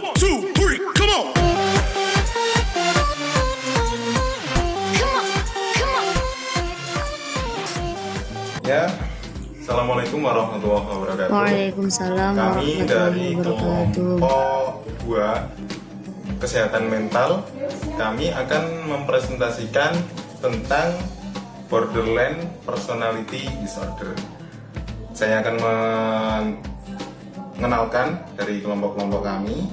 One, two, three, come on. Ya, Assalamualaikum warahmatullahi wabarakatuh. Waalaikumsalam Kami warahmatullahi dari wabarakatuh. kelompok 2 kesehatan mental, kami akan mempresentasikan tentang borderline personality disorder. Saya akan mengenalkan dari kelompok-kelompok kami.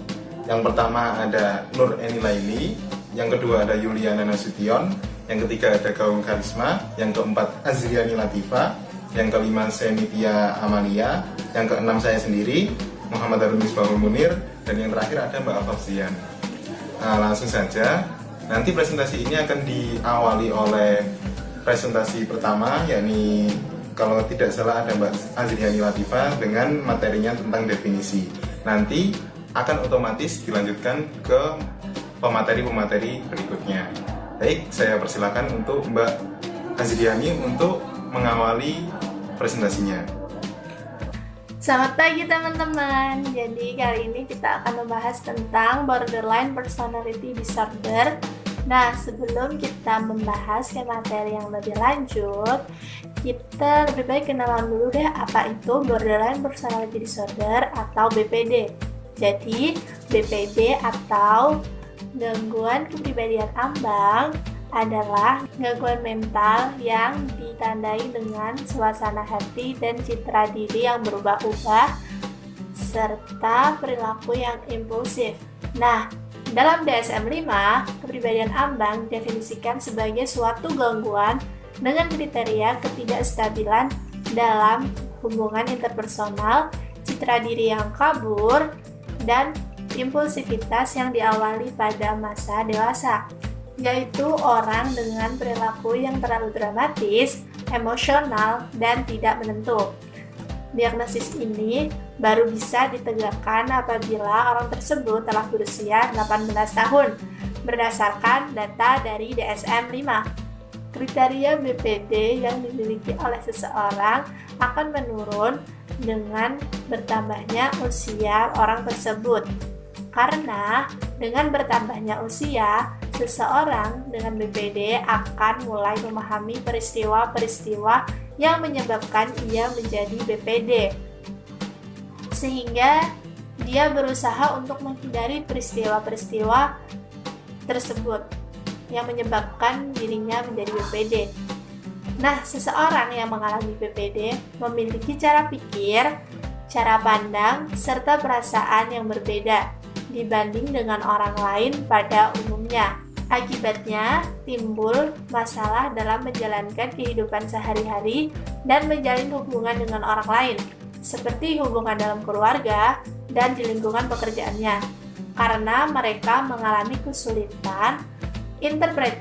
Yang pertama ada Nur Eni Laili, yang kedua ada Yuliana Nasution, yang ketiga ada Gaung Karisma, yang keempat Azriani Latifa, yang kelima Senitia Amalia, yang keenam saya sendiri Muhammad Harun Misbahul Munir, dan yang terakhir ada Mbak Afafzian. Nah, langsung saja, nanti presentasi ini akan diawali oleh presentasi pertama, yakni kalau tidak salah ada Mbak Azriani Latifa dengan materinya tentang definisi. Nanti akan otomatis dilanjutkan ke pemateri-pemateri berikutnya. Baik, saya persilakan untuk Mbak Azriani untuk mengawali presentasinya. Selamat pagi teman-teman. Jadi kali ini kita akan membahas tentang borderline personality disorder. Nah, sebelum kita membahas ke materi yang lebih lanjut, kita lebih baik kenalan dulu deh apa itu borderline personality disorder atau BPD. Jadi, BPD atau gangguan kepribadian ambang adalah gangguan mental yang ditandai dengan suasana hati dan citra diri yang berubah-ubah serta perilaku yang impulsif. Nah, dalam DSM-5, kepribadian ambang didefinisikan sebagai suatu gangguan dengan kriteria ketidakstabilan dalam hubungan interpersonal, citra diri yang kabur, dan impulsivitas yang diawali pada masa dewasa, yaitu orang dengan perilaku yang terlalu dramatis, emosional, dan tidak menentu. Diagnosis ini baru bisa ditegakkan apabila orang tersebut telah berusia 18 tahun, berdasarkan data dari DSM-5. Kriteria BPD yang dimiliki oleh seseorang akan menurun dengan bertambahnya usia orang tersebut. Karena dengan bertambahnya usia, seseorang dengan BPD akan mulai memahami peristiwa-peristiwa yang menyebabkan ia menjadi BPD. Sehingga dia berusaha untuk menghindari peristiwa-peristiwa tersebut yang menyebabkan dirinya menjadi BPD. Nah, seseorang yang mengalami BPD memiliki cara pikir, cara pandang, serta perasaan yang berbeda dibanding dengan orang lain pada umumnya. Akibatnya, timbul masalah dalam menjalankan kehidupan sehari-hari dan menjalin hubungan dengan orang lain, seperti hubungan dalam keluarga dan di lingkungan pekerjaannya, karena mereka mengalami kesulitan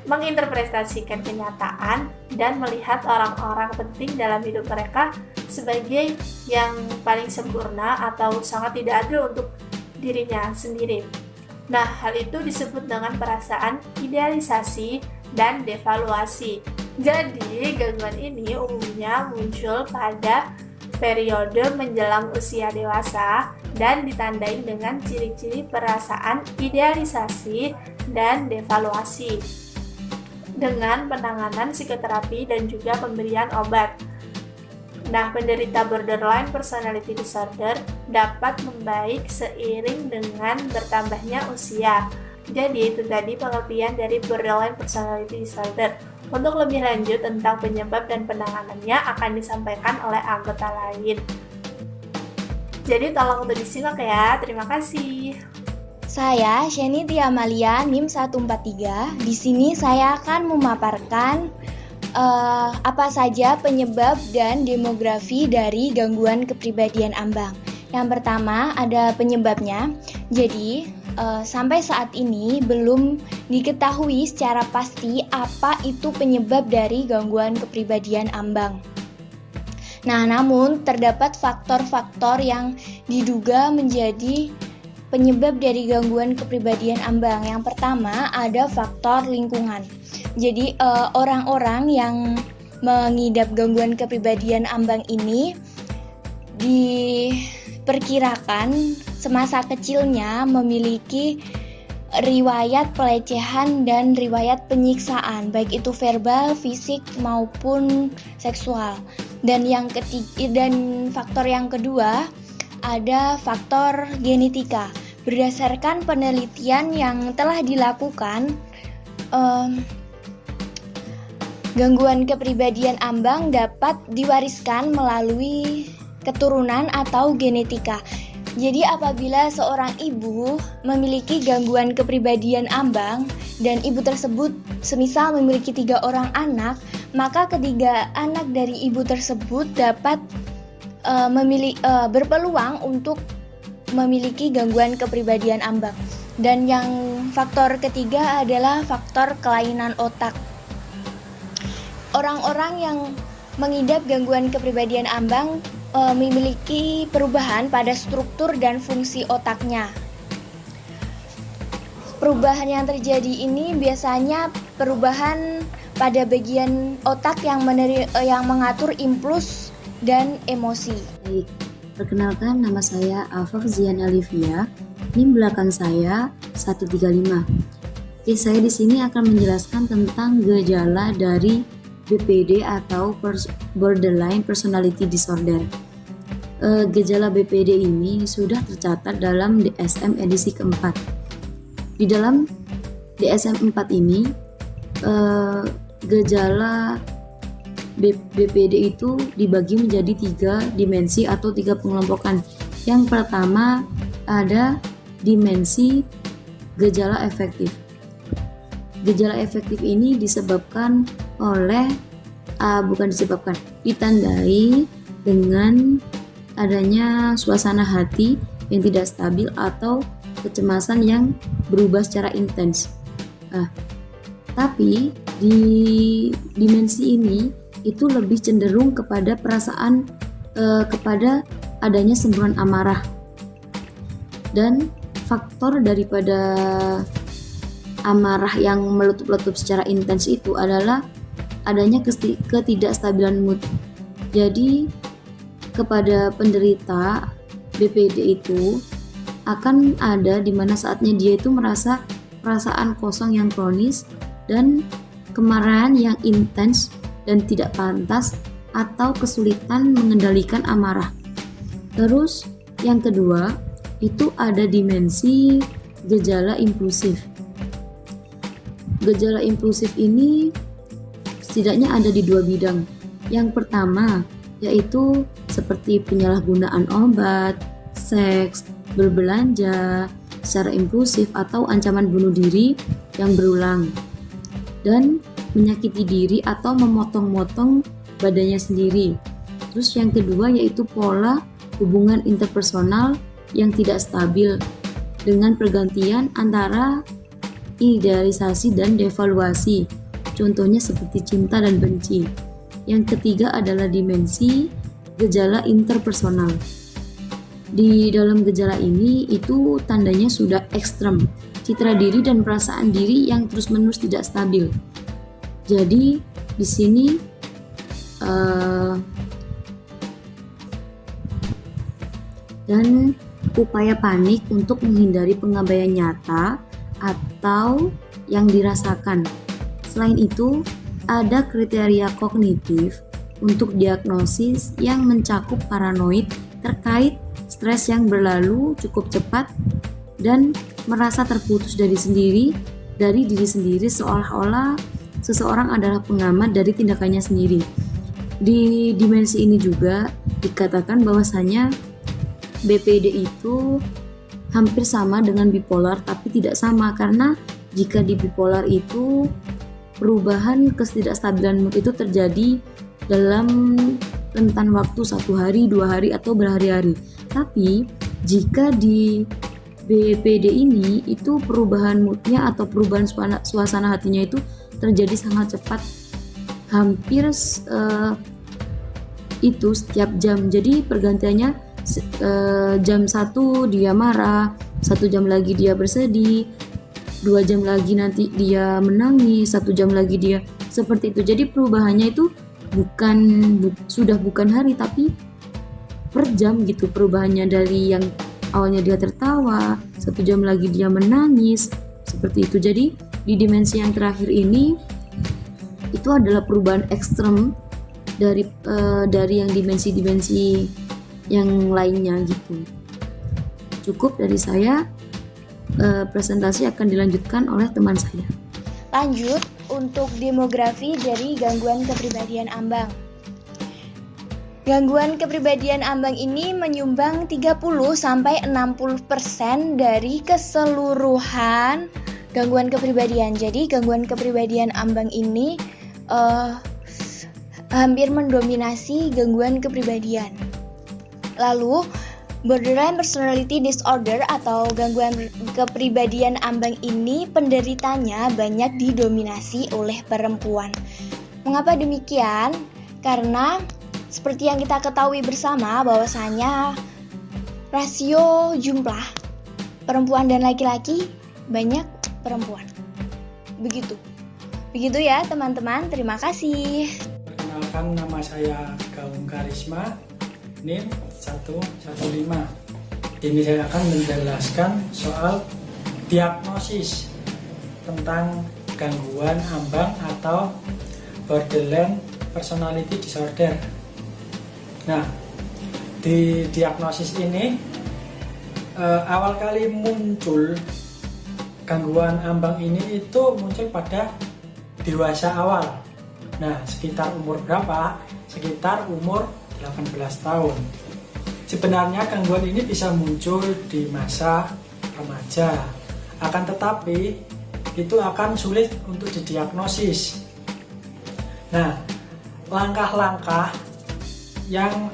menginterpretasikan kenyataan dan melihat orang-orang penting dalam hidup mereka sebagai yang paling sempurna atau sangat tidak adil untuk dirinya sendiri. Nah, hal itu disebut dengan perasaan idealisasi dan devaluasi. Jadi, gangguan ini umumnya muncul pada periode menjelang usia dewasa dan ditandai dengan ciri-ciri perasaan idealisasi dan devaluasi dengan penanganan psikoterapi dan juga pemberian obat. Nah, penderita borderline personality disorder dapat membaik seiring dengan bertambahnya usia. Jadi, itu tadi pengertian dari borderline personality disorder. Untuk lebih lanjut tentang penyebab dan penanganannya akan disampaikan oleh anggota lain. Jadi, tolong untuk disimak ya. Terima kasih. Saya Senitia Amalia, NIM 143. Di sini saya akan memaparkan apa saja penyebab dan demografi dari gangguan kepribadian ambang. Yang pertama ada penyebabnya. Jadi sampai saat ini belum diketahui secara pasti apa itu penyebab dari gangguan kepribadian ambang. Nah, namun terdapat faktor-faktor yang diduga menjadi penyebab dari gangguan kepribadian ambang. Yang pertama ada faktor lingkungan. Jadi orang-orang yang mengidap gangguan kepribadian ambang ini diperkirakan semasa kecilnya memiliki riwayat pelecehan dan riwayat penyiksaan, baik itu verbal, fisik maupun seksual. Dan faktor yang kedua ada faktor genetika. Berdasarkan penelitian yang telah dilakukan, gangguan kepribadian ambang dapat diwariskan melalui keturunan atau genetika. Jadi apabila seorang ibu memiliki gangguan kepribadian ambang dan ibu tersebut semisal memiliki 3 orang anak, maka ketiga anak dari ibu tersebut dapat berpeluang untuk memiliki gangguan kepribadian ambang. Dan yang faktor ketiga adalah faktor kelainan otak. Orang-orang yang mengidap gangguan kepribadian ambang memiliki perubahan pada struktur dan fungsi otaknya. Perubahan yang terjadi ini biasanya perubahan pada bagian otak yang mengatur impuls dan emosi. Baik, perkenalkan nama saya Afaf Zian Alivia, NIM belakang saya 135. Oke, saya di sini akan menjelaskan tentang gejala dari BPD atau Borderline Personality Disorder. Gejala BPD ini sudah tercatat dalam DSM edisi keempat. Di dalam DSM 4 ini, gejala BPD itu dibagi menjadi 3 dimensi atau 3 pengelompokan. Yang pertama ada dimensi gejala efektif. Gejala efektif ini ditandai dengan adanya suasana hati yang tidak stabil atau kecemasan yang berubah secara intens. Tapi di dimensi ini itu lebih cenderung kepada perasaan kepada adanya semburan amarah. Dan faktor daripada amarah yang meletup-letup secara intens itu adalah adanya ketidakstabilan mood. Jadi kepada penderita BPD itu akan ada di mana saatnya dia itu merasa perasaan kosong yang kronis dan kemarahan yang intens dan tidak pantas atau kesulitan mengendalikan amarah. Terus yang kedua itu ada dimensi gejala impulsif. Gejala impulsif ini setidaknya ada di 2 bidang. Yang pertama yaitu seperti penyalahgunaan obat, seks, berbelanja secara impulsif atau ancaman bunuh diri yang berulang, dan menyakiti diri atau memotong-motong badannya sendiri. Terus yang kedua yaitu pola hubungan interpersonal yang tidak stabil dengan pergantian antara idealisasi dan devaluasi, contohnya seperti cinta dan benci. Yang ketiga adalah dimensi gejala interpersonal. Di dalam gejala ini itu tandanya sudah ekstrem, citra diri dan perasaan diri yang terus-menerus tidak stabil. Jadi di sini dan upaya panik untuk menghindari pengabaian nyata atau yang dirasakan. Selain itu, ada kriteria kognitif untuk diagnosis yang mencakup paranoid terkait stres yang berlalu cukup cepat dan merasa terputus dari diri sendiri seolah-olah seseorang adalah pengamat dari tindakannya sendiri. Di dimensi ini juga dikatakan bahwasanya BPD itu hampir sama dengan bipolar, tapi tidak sama, karena jika di bipolar itu perubahan ketidakstabilan mood itu terjadi dalam rentan waktu 1 hari, 2 hari, atau berhari-hari. Tapi jika di BPD ini itu perubahan moodnya atau perubahan suasana hatinya itu terjadi sangat cepat, hampir itu setiap jam. Jadi pergantiannya jam 1 dia marah, 1 jam lagi dia bersedih, 2 jam lagi nanti dia menangis, 1 jam lagi dia seperti itu. Jadi perubahannya itu sudah bukan hari tapi per jam gitu perubahannya, dari yang awalnya dia tertawa, 1 jam lagi dia menangis, seperti itu. Jadi di dimensi yang terakhir ini itu adalah perubahan ekstrem dari yang dimensi-dimensi yang lainnya gitu. Cukup dari saya, presentasi akan dilanjutkan oleh teman saya. Lanjut untuk demografi dari gangguan kepribadian ambang. Gangguan kepribadian ambang ini menyumbang 30-60% dari keseluruhan gangguan kepribadian. Jadi gangguan kepribadian ambang ini hampir mendominasi gangguan kepribadian. Lalu borderline personality disorder atau gangguan kepribadian ambang ini penderitanya banyak didominasi oleh perempuan. Mengapa demikian? Karena seperti yang kita ketahui bersama bahwasanya rasio jumlah perempuan dan laki-laki banyak perempuan. Begitu ya teman-teman, terima kasih. Perkenalkan, nama saya Gaung Karisma, NIM 115. Ini saya akan menjelaskan soal diagnosis tentang gangguan ambang atau borderline personality disorder. Nah, di diagnosis ini awal kali muncul gangguan ambang ini itu muncul pada dewasa awal. Nah, sekitar umur berapa? Sekitar umur 18 tahun. Sebenarnya gangguan ini bisa muncul di masa remaja. Akan tetapi itu akan sulit untuk didiagnosis. Nah, langkah-langkah yang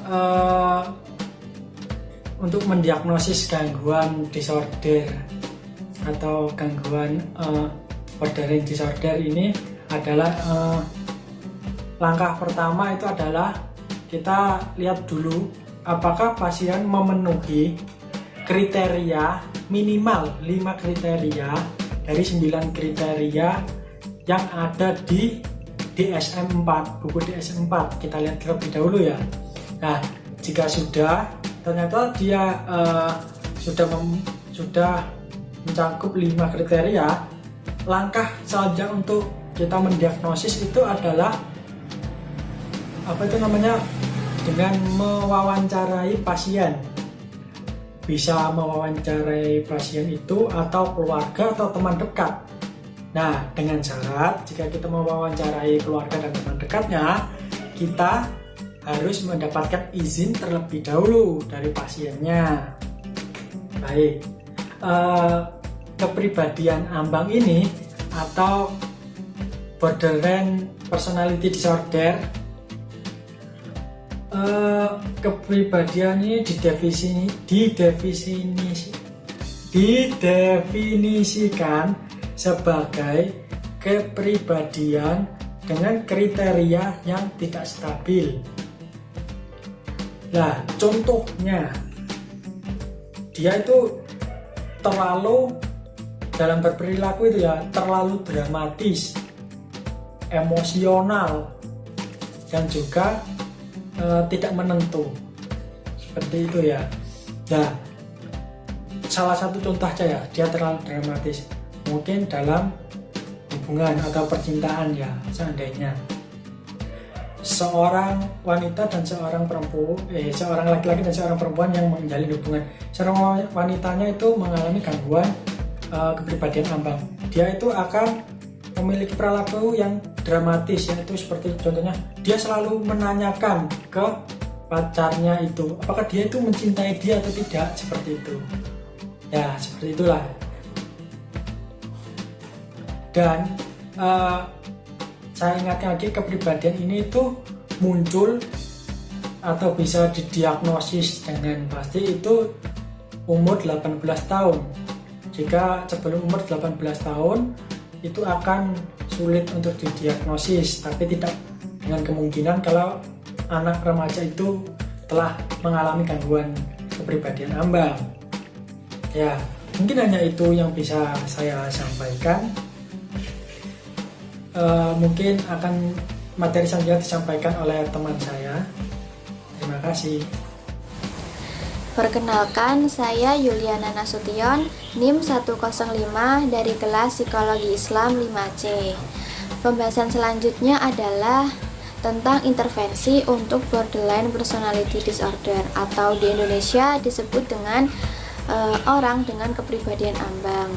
untuk mendiagnosis gangguan disorder atau gangguan borderline disorder ini adalah langkah pertama itu adalah kita lihat dulu apakah pasien memenuhi kriteria minimal 5 kriteria dari 9 kriteria yang ada di DSM-4, buku DSM-4. Kita lihat terlebih dahulu ya. Nah, jika sudah, ternyata dia sudah mencakup 5 kriteria, langkah selanjutnya untuk kita mendiagnosis itu adalah dengan mewawancarai pasien. Bisa mewawancarai pasien itu atau keluarga atau teman dekat. Nah, dengan syarat jika kita mewawancarai keluarga dan teman dekatnya, kita harus mendapatkan izin terlebih dahulu dari pasiennya. Baik, kepribadian ambang ini atau borderline personality disorder, kepribadian ini didefinisikan sebagai kepribadian dengan kriteria yang tidak stabil. Nah, contohnya dia itu terlalu dalam berperilaku itu ya terlalu dramatis, emosional, dan juga tidak menentu, seperti itu ya. Nah, salah satu contoh saja ya, dia terlalu dramatis, mungkin dalam hubungan atau percintaan ya, seandainya seorang wanita dan seorang laki-laki dan seorang perempuan yang menjalin hubungan, seorang wanitanya itu mengalami gangguan kepribadian ambang, dia itu akan memiliki perilaku yang dramatis, yaitu seperti contohnya dia selalu menanyakan ke pacarnya itu apakah dia itu mencintai dia atau tidak, seperti itu ya, seperti itulah. Dan saya ingatkan lagi, kepribadian ini itu muncul atau bisa didiagnosis dengan pasti itu umur 18 tahun. Jika sebelum umur 18 tahun itu akan sulit untuk didiagnosis, tapi tidak dengan kemungkinan kalau anak remaja itu telah mengalami gangguan kepribadian ambang. Ya, mungkin hanya itu yang bisa saya sampaikan. Mungkin akan materi selanjutnya disampaikan oleh teman saya. Terima kasih. Perkenalkan, saya Yuliana Nasution, NIM 105 dari kelas Psikologi Islam 5C. Pembahasan selanjutnya adalah tentang intervensi untuk borderline personality disorder atau di Indonesia disebut dengan orang dengan kepribadian ambang.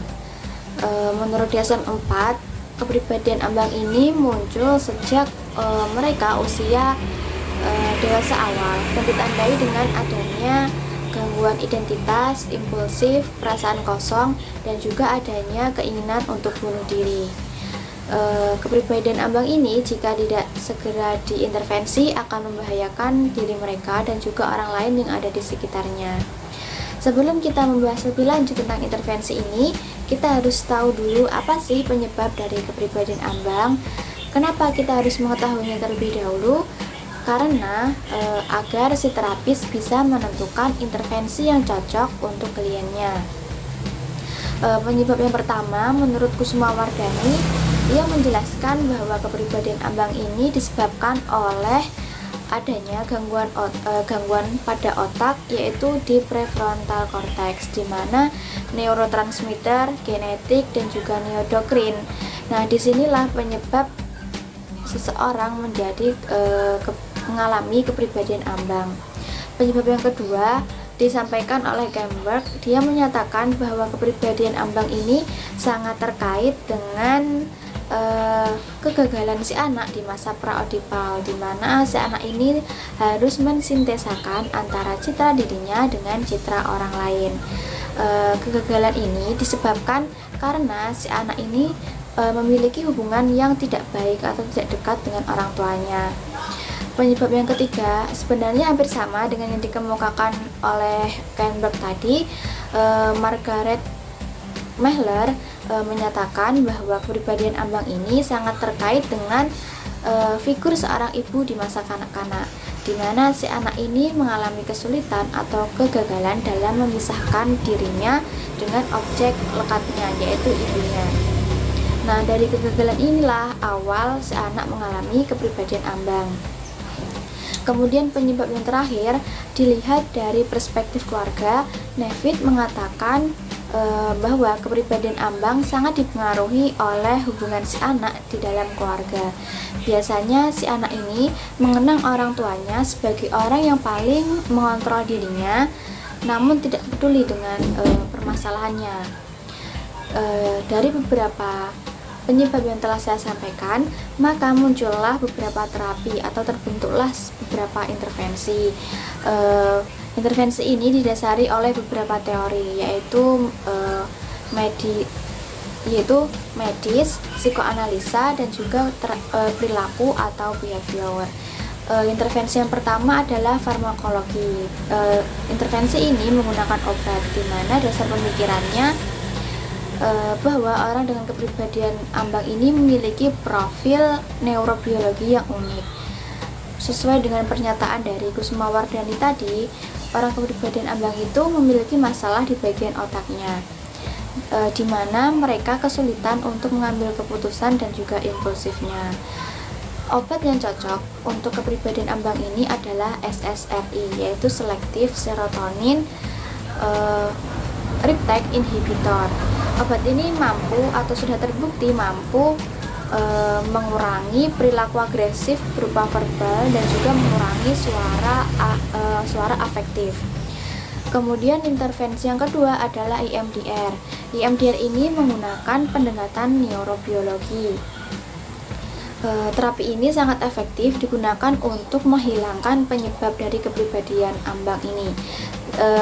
Menurut DSM-4, kepribadian ambang ini muncul sejak mereka usia dewasa awal dan ditandai dengan adanya gangguan identitas, impulsif, perasaan kosong, dan juga adanya keinginan untuk bunuh diri. Kepribadian ambang ini jika tidak segera diintervensi akan membahayakan diri mereka dan juga orang lain yang ada di sekitarnya. Sebelum kita membahas lebih lanjut tentang intervensi ini, kita harus tahu dulu apa sih penyebab dari kepribadian ambang. Kenapa kita harus mengetahuinya terlebih dahulu? Karena agar si terapis bisa menentukan intervensi yang cocok untuk kliennya. Penyebab yang pertama, menurut Kusuma Wardani, ia menjelaskan bahwa kepribadian ambang ini disebabkan oleh adanya gangguan pada otak, yaitu di prefrontal cortex, di mana neurotransmitter, genetik, dan juga neodokrin. Nah, disinilah penyebab seseorang mengalami kepribadian ambang. Penyebab yang kedua disampaikan oleh Kemberg. Dia menyatakan bahwa kepribadian ambang ini sangat terkait dengan kegagalan si anak di masa praodipal, di mana si anak ini harus mensintesakan antara citra dirinya dengan citra orang lain. Kegagalan ini disebabkan karena si anak ini memiliki hubungan yang tidak baik atau tidak dekat dengan orang tuanya. Penyebab yang ketiga sebenarnya hampir sama dengan yang dikemukakan oleh Kemberg tadi. Margaret Mehler menyatakan bahwa kepribadian ambang ini sangat terkait dengan figur seorang ibu di masa kanak-kanak, di mana si anak ini mengalami kesulitan atau kegagalan dalam memisahkan dirinya dengan objek lekatnya, yaitu ibunya. Nah, dari kegagalan inilah awal si anak mengalami kepribadian ambang. Kemudian penyebab yang terakhir dilihat dari perspektif keluarga. Nevitt mengatakan bahwa kepribadian ambang sangat dipengaruhi oleh hubungan si anak di dalam keluarga. Biasanya si anak ini mengenang orang tuanya sebagai orang yang paling mengontrol dirinya, namun tidak peduli dengan permasalahannya. Dari beberapa penyebab yang telah saya sampaikan, maka muncullah beberapa terapi atau terbentuklah beberapa intervensi. Intervensi ini didasari oleh beberapa teori, yaitu medis, psikoanalisa, dan juga perilaku atau behavior. Intervensi yang pertama adalah farmakologi. Intervensi ini menggunakan obat, di mana dasar pemikirannya bahwa orang dengan kepribadian ambang ini memiliki profil neurobiologi yang unik. Sesuai dengan pernyataan dari Kusuma Wardani tadi, orang kepribadian ambang itu memiliki masalah di bagian otaknya, di mana mereka kesulitan untuk mengambil keputusan dan juga impulsivnya. Obat yang cocok untuk kepribadian ambang ini adalah SSRI, yaitu Selective Serotonin Reuptake Inhibitor. Obat ini mampu atau sudah terbukti mampu mengurangi perilaku agresif berupa verbal dan juga mengurangi suara afektif. Kemudian intervensi yang kedua adalah EMDR. EMDR ini menggunakan pendekatan neurobiologi. Terapi ini sangat efektif digunakan untuk menghilangkan penyebab dari kepribadian ambang ini,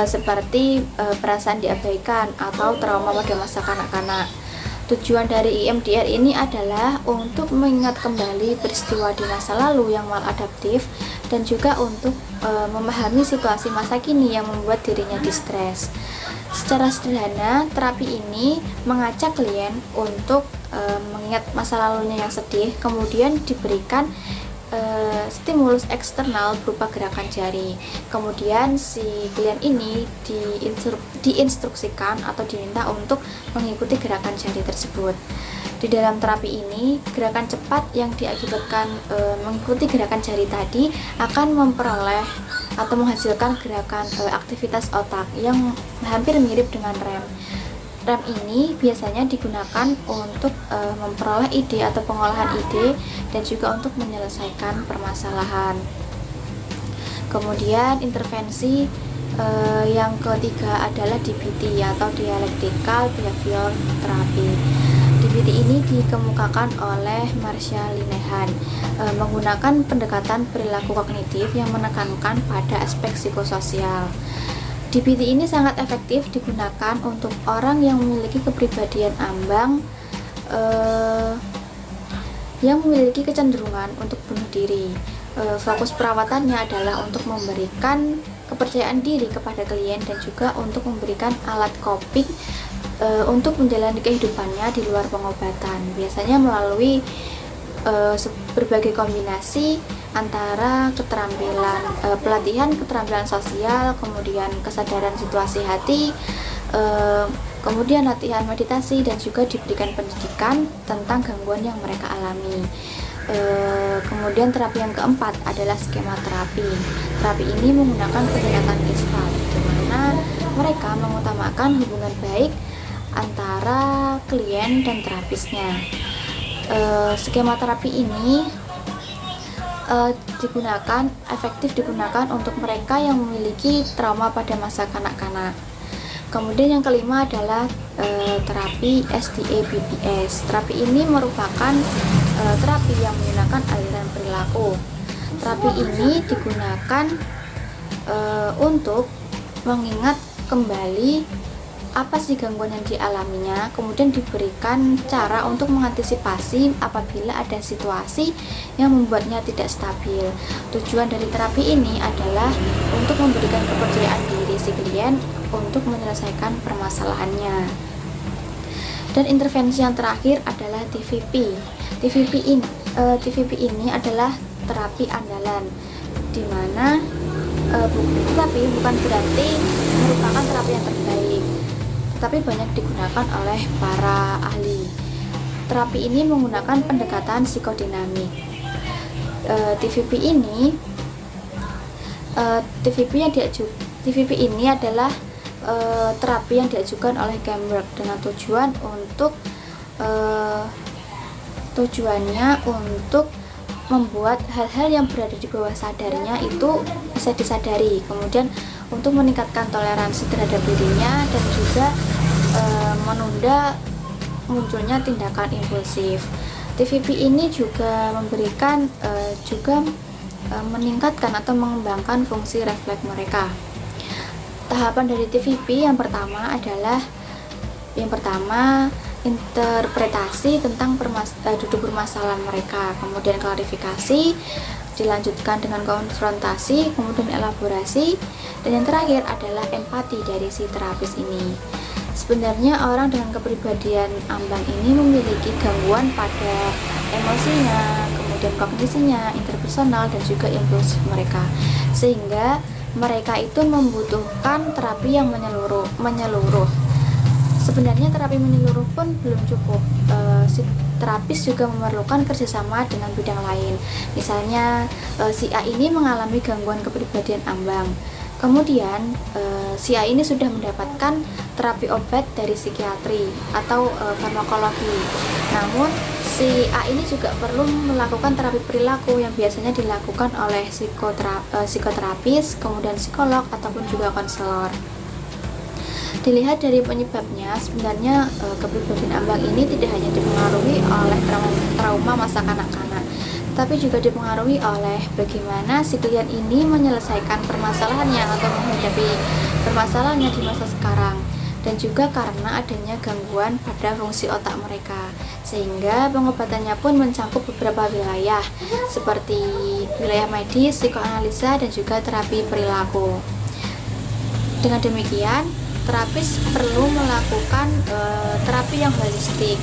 seperti perasaan diabaikan atau trauma pada masa kanak-kanak. Tujuan dari EMDR ini adalah untuk mengingat kembali peristiwa di masa lalu yang maladaptif dan juga untuk memahami situasi masa kini yang membuat dirinya distres. Secara sederhana, terapi ini mengajak klien untuk mengingat masa lalunya yang sedih, kemudian diberikan stimulus eksternal berupa gerakan jari. Kemudian si klien ini diinstruksikan atau diminta untuk mengikuti gerakan jari tersebut. Di dalam terapi ini, gerakan cepat yang diakibatkan mengikuti gerakan jari tadi akan memperoleh atau menghasilkan gerakan aktivitas otak yang hampir mirip dengan REM. REM ini biasanya digunakan untuk memperoleh ide atau pengolahan ide dan juga untuk menyelesaikan permasalahan. Kemudian intervensi yang ketiga adalah DBT atau Dialectical Behavior Therapy. DBT ini dikemukakan oleh Marsha Linehan menggunakan pendekatan perilaku kognitif yang menekankan pada aspek psikososial. DBT ini sangat efektif digunakan untuk orang yang memiliki kepribadian ambang yang memiliki kecenderungan untuk bunuh diri. Fokus perawatannya adalah untuk memberikan kepercayaan diri kepada klien dan juga untuk memberikan alat coping untuk menjalani kehidupannya di luar pengobatan, biasanya melalui berbagai kombinasi antara keterampilan pelatihan keterampilan sosial, kemudian kesadaran situasi hati, kemudian latihan meditasi dan juga diberikan pendidikan tentang gangguan yang mereka alami. Kemudian terapi yang keempat adalah skema terapi. Terapi ini menggunakan pendekatan Gestalt, di mana mereka mengutamakan hubungan baik antara klien dan terapisnya. Skema terapi ini efektif digunakan untuk mereka yang memiliki trauma pada masa kanak-kanak. Kemudian yang kelima adalah terapi SDA-BPS. Terapi ini merupakan terapi yang menggunakan aliran perilaku. Terapi ini digunakan untuk mengingat kembali apa sih gangguan yang dialaminya, kemudian diberikan cara untuk mengantisipasi apabila ada situasi yang membuatnya tidak stabil. Tujuan dari terapi ini adalah untuk memberikan kepercayaan diri si klien untuk menyelesaikan permasalahannya. Dan intervensi yang terakhir adalah TVP. TVP ini adalah terapi andalan, di mana tapi bukan berarti merupakan terapi yang terbaik, tapi banyak digunakan oleh para ahli. Terapi ini menggunakan pendekatan psikodinamik. TVP ini adalah terapi yang diajukan oleh Gamberg dengan tujuannya untuk membuat hal-hal yang berada di bawah sadarnya itu bisa disadari, kemudian untuk meningkatkan toleransi terhadap dirinya dan juga menunda munculnya tindakan impulsif. TVP ini juga meningkatkan atau mengembangkan fungsi refleks mereka. Tahapan dari TVP yang pertama adalah interpretasi tentang duduk permasalahan mereka, kemudian klarifikasi, dilanjutkan dengan konfrontasi, kemudian elaborasi, dan yang terakhir adalah empati dari si terapis ini. Sebenarnya orang dengan kepribadian ambang ini memiliki gangguan pada emosinya, kemudian kognisinya, interpersonal, dan juga impulsif mereka, sehingga mereka itu membutuhkan terapi yang menyeluruh. Sebenarnya terapi menyeluruh pun belum cukup. Si terapis juga memerlukan kerjasama dengan bidang lain. Misalnya si A ini mengalami gangguan kepribadian ambang. Kemudian si A ini sudah mendapatkan terapi obat dari psikiatri atau farmakologi. Namun si A ini juga perlu melakukan terapi perilaku yang biasanya dilakukan oleh psikoterapis, kemudian psikolog ataupun juga konselor. Dilihat dari penyebabnya, sebenarnya kepribadian ambang ini tidak hanya dipengaruhi oleh trauma masa kanak-kanak, tapi juga dipengaruhi oleh bagaimana si klien ini menyelesaikan permasalahannya atau menghadapi permasalahannya di masa sekarang, dan juga karena adanya gangguan pada fungsi otak mereka, sehingga pengobatannya pun mencakup beberapa wilayah seperti wilayah medis, psikoanalisa, dan juga terapi perilaku. Dengan demikian, terapis perlu melakukan terapi yang holistik.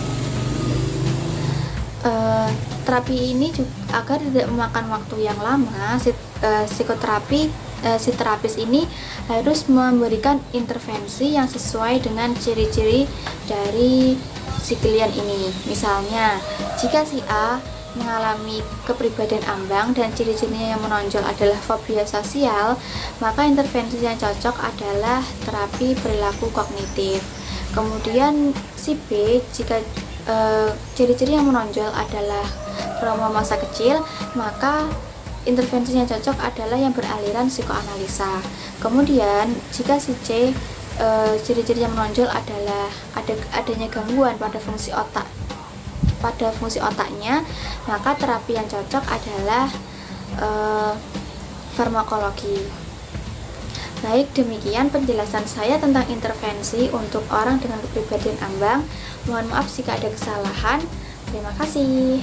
Terapi ini juga, agar tidak memakan waktu yang lama, si terapis ini harus memberikan intervensi yang sesuai dengan ciri-ciri dari si klien ini. Misalnya, jika si A mengalami kepribadian ambang dan ciri-cirinya yang menonjol adalah fobia sosial, maka intervensi yang cocok adalah terapi perilaku kognitif. Kemudian si B, jika ciri-ciri yang menonjol adalah trauma masa kecil, maka intervensi yang cocok adalah yang beraliran psikoanalisa. Kemudian jika si C, ciri-ciri yang menonjol adalah adanya gangguan pada fungsi otaknya, maka terapi yang cocok adalah farmakologi. Baik, demikian penjelasan saya tentang intervensi untuk orang dengan kepribadian ambang. Mohon maaf jika ada kesalahan. Terima kasih.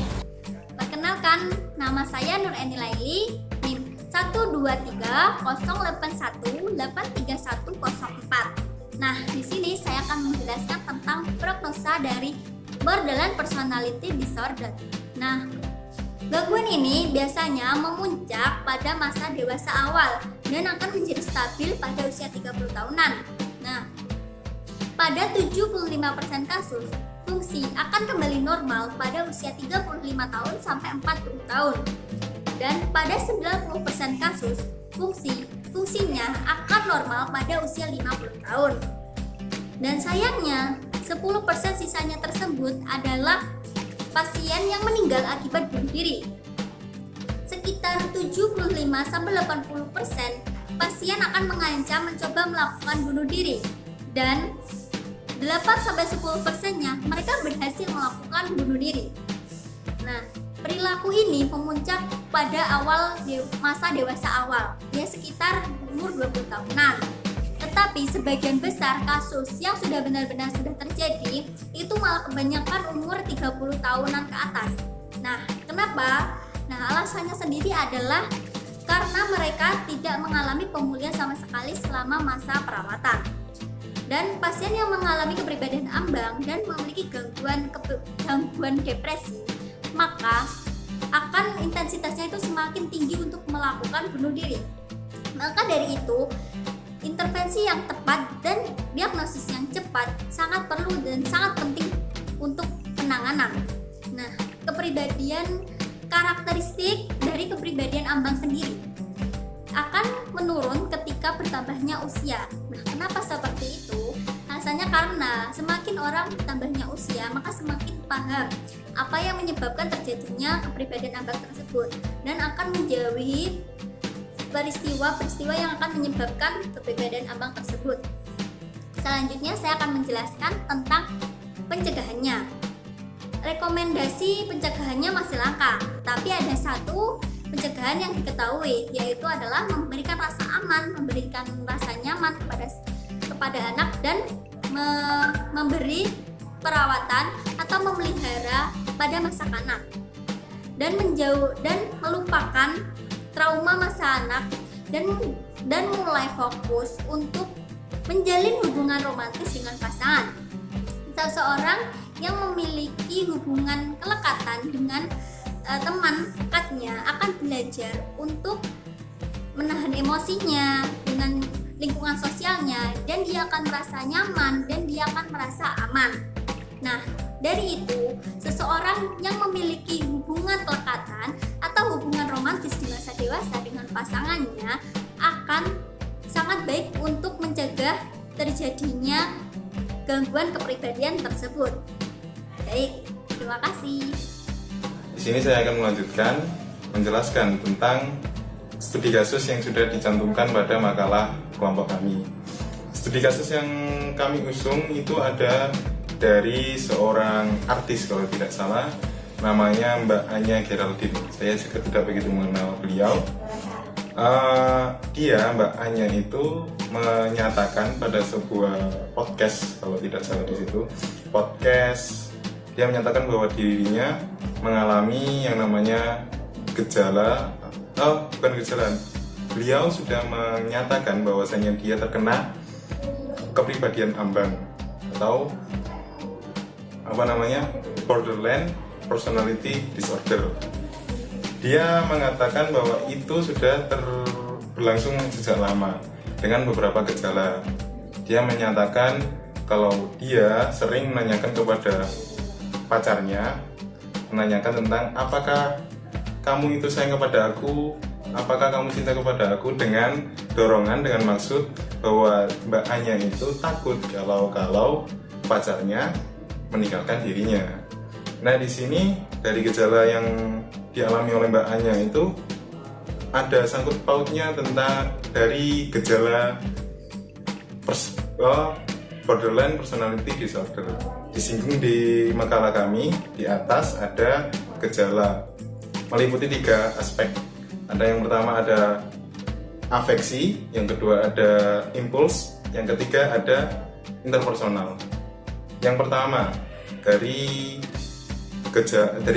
Perkenalkan, nama saya Nur Eni Laili, NIM 12308083104. Nah, di sini saya akan menjelaskan tentang prognosa dari borderline personality disorder. Nah, gangguan ini biasanya memuncak pada masa dewasa awal dan akan menjadi stabil pada usia 30 tahunan. Nah, pada 75% kasus, fungsi akan kembali normal pada usia 35 tahun sampai 40 tahun. Dan pada 90% kasus, fungsinya akan normal pada usia 50 tahun. Dan sayangnya, 10% sisanya tersebut adalah pasien yang meninggal akibat bunuh diri. Sekitar 75-80% pasien akan mengancam mencoba melakukan bunuh diri, dan 8-10%-nya mereka berhasil melakukan bunuh diri. Nah, perilaku ini memuncak pada awal masa dewasa awal, ya sekitar umur 20 tahunan. Tetapi sebagian besar kasus yang sudah benar-benar sudah terjadi itu malah kebanyakan umur 30 tahunan ke atas. Nah, kenapa? Nah, alasannya sendiri adalah karena mereka tidak mengalami pemulihan sama sekali selama masa perawatan. Dan pasien yang mengalami kepribadian ambang dan memiliki gangguan depresi, maka akan intensitasnya itu semakin tinggi untuk melakukan bunuh diri. Maka dari itu, intervensi yang tepat dan diagnosis yang cepat sangat perlu dan sangat penting untuk penanganan. Nah, karakteristik dari kepribadian ambang sendiri akan menurun ketika bertambahnya usia. Nah, kenapa seperti itu? Alasannya karena semakin orang bertambahnya usia, maka semakin paham apa yang menyebabkan terjadinya kepribadian ambang tersebut dan akan menjauhi peristiwa-peristiwa yang akan menyebabkan kepribadian ambang tersebut. Selanjutnya saya akan menjelaskan tentang pencegahannya. Rekomendasi pencegahannya masih langka, tapi ada satu pencegahan yang diketahui, yaitu adalah memberikan rasa aman, memberikan rasa nyaman kepada anak dan memberi perawatan atau memelihara pada masa kanak dan melupakan trauma masa anak dan mulai fokus untuk menjalin hubungan romantis dengan pasangan. Seseorang yang memiliki hubungan kelekatan dengan teman dekatnya akan belajar untuk menahan emosinya dengan lingkungan sosialnya, dan dia akan merasa nyaman dan dia akan merasa aman. Nah, dari itu, seseorang yang memiliki hubungan kelekatan atau hubungan romantis di masa dewasa dengan pasangannya akan sangat baik untuk mencegah terjadinya gangguan kepribadian tersebut. Baik, terima kasih. Di sini saya akan melanjutkan menjelaskan tentang studi kasus yang sudah dicantumkan pada makalah kelompok kami. Studi kasus yang kami usung itu ada dari seorang artis kalau tidak salah, namanya Mbak Anya Geraldine. Saya juga tidak begitu mengenal beliau. Mbak Anya itu menyatakan pada sebuah podcast, kalau tidak salah di situ podcast, dia menyatakan bahwa dirinya mengalami yang namanya beliau sudah menyatakan bahwasanya dia terkena kepribadian ambang atau borderline personality disorder. Dia mengatakan bahwa itu sudah berlangsung sejak lama dengan beberapa gejala. Dia menyatakan kalau dia sering menanyakan kepada pacarnya menanyakan tentang apakah kamu itu sayang kepada aku, apakah kamu cinta kepada aku, dengan dorongan, dengan maksud bahwa Mbak Anya itu takut kalau pacarnya meninggalkan dirinya. Nah, di sini dari gejala yang dialami oleh Mbak Anya itu ada sangkut pautnya tentang dari gejala borderline personality disorder. Disinggung di makalah kami di atas ada gejala meliputi 3 aspek. Ada yang pertama ada afeksi, yang kedua ada impuls, yang ketiga ada interpersonal. Yang pertama dari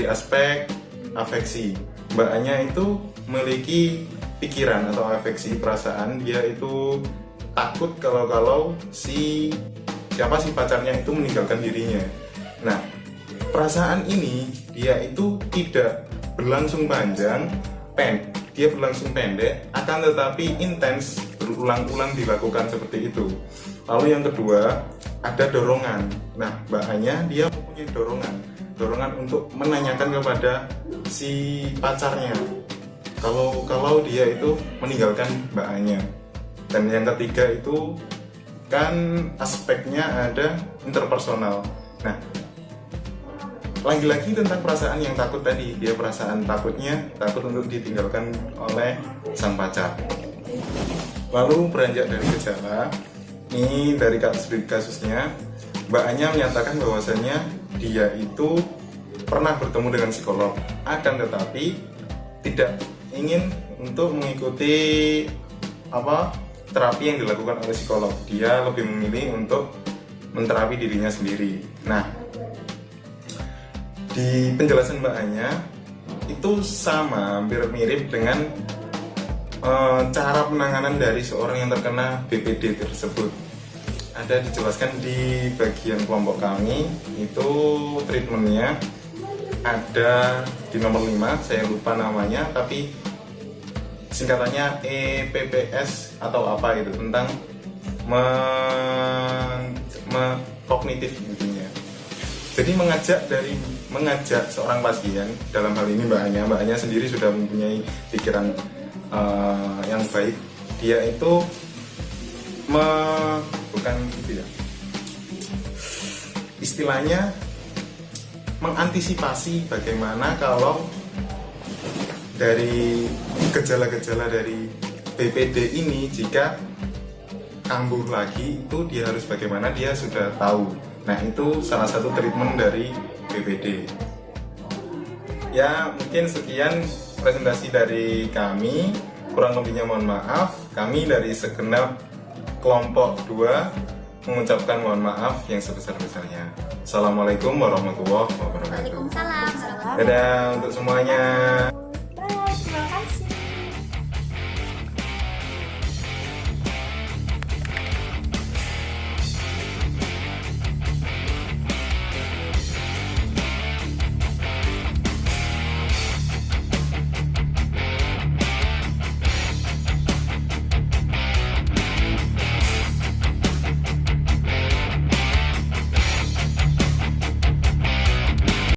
aspek afeksi, Mbak Anya itu memiliki pikiran atau afeksi, perasaan dia itu takut kalau siapa si pacarnya itu meninggalkan dirinya. Nah, perasaan ini dia itu tidak berlangsung panjang, dia berlangsung pendek, akan tetapi intens, berulang-ulang dilakukan seperti itu. Lalu yang kedua ada dorongan. Nah, Mbak Anya dia mempunyai dorongan untuk menanyakan kepada si pacarnya kalau dia itu meninggalkan Mbak Anya. Dan yang ketiga itu kan aspeknya ada interpersonal. Nah, lagi-lagi tentang perasaan yang takut tadi, dia perasaan takut untuk ditinggalkan oleh sang pacar. Lalu beranjak dari gejala ini, dari kasusnya Mbak Anya menyatakan bahwasanya dia itu pernah bertemu dengan psikolog, akan tetapi tidak ingin untuk mengikuti terapi yang dilakukan oleh psikolog. Dia lebih memilih untuk menterapi dirinya sendiri. Nah, di penjelasan Mbak Anya itu sama, hampir mirip dengan cara penanganan dari seorang yang terkena BPD tersebut. Ada dijelaskan di bagian kelompok kami, itu treatmentnya ada di nomor 5, saya lupa namanya, tapi singkatannya EPPS atau apa itu, tentang kognitif intinya. Jadi mengajak seorang pasien, dalam hal ini Mbak Anya sendiri sudah mempunyai pikiran yang baik. Dia itu bukan gitu ya, istilahnya mengantisipasi bagaimana kalau dari gejala-gejala dari BPD ini jika kambuh lagi, itu dia harus bagaimana, dia sudah tahu. Nah, itu salah satu treatment dari BPD. Ya, mungkin sekian presentasi dari kami. Kurang lebihnya mohon maaf. Kami dari segenap kelompok 2 mengucapkan mohon maaf yang sebesar-besarnya. Assalamualaikum warahmatullahi wabarakatuh. Waalaikumsalam. Dadah untuk semuanya.